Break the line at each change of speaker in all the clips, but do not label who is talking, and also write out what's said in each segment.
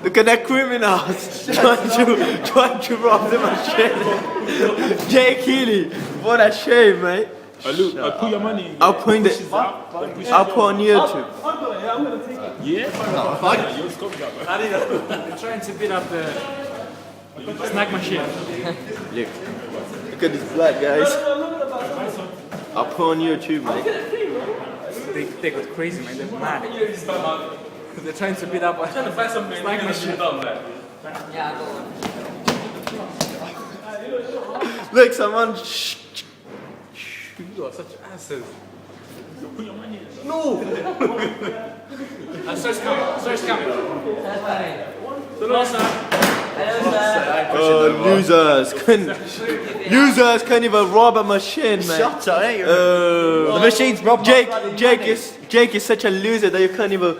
Look at that criminals trying to rob the machine. Jake Healy, what a shame, mate.
I put your money in.
I'll put on YouTube.
Yeah? Yours comes up, man.
They're trying to beat up the snack machine.
Look at this black guys. I'll put on YouTube, mate.
They got crazy, man. They're mad. They're trying to beat up a snack machine.
Look, someone.
You are such asses.
Put your money in.
No! Search coming. Search coming. Hello, sir.
Losers. Losers can't even rob a machine, man.
Shut up, ain't you? The machine's robbed.
Jake is such a loser that you can't even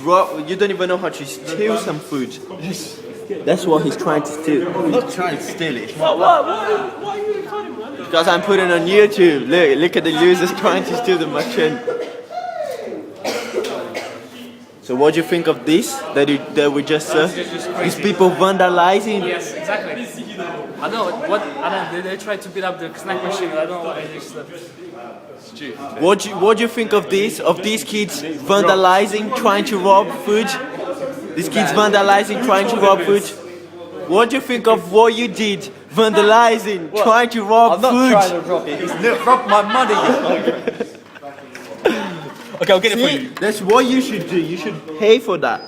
drop. You don't even know how to steal some food. That's what he's trying to steal.
I'm not trying to steal it.
Because I'm putting on YouTube. Look at the losers trying to steal the machine. So what do you think of this? That we just saw? These people vandalizing?
Yes, exactly. I know what. I know they tried to beat up the snack machine. I don't know why they just.
What do you think of this? Of these kids vandalizing, trying to rob food? These kids vandalizing, trying to rob food. What do you think of what you did? Vandalizing, trying to rob food.
I'm not trying to rob it. It's robbed my money.
Okay, I'll get it for
See,
you.
that's what you should do. You should pay for that.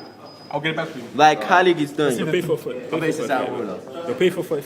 I'll get it back for you.
Like Khalid is doing.
You'll pay for it. You'll pay for it.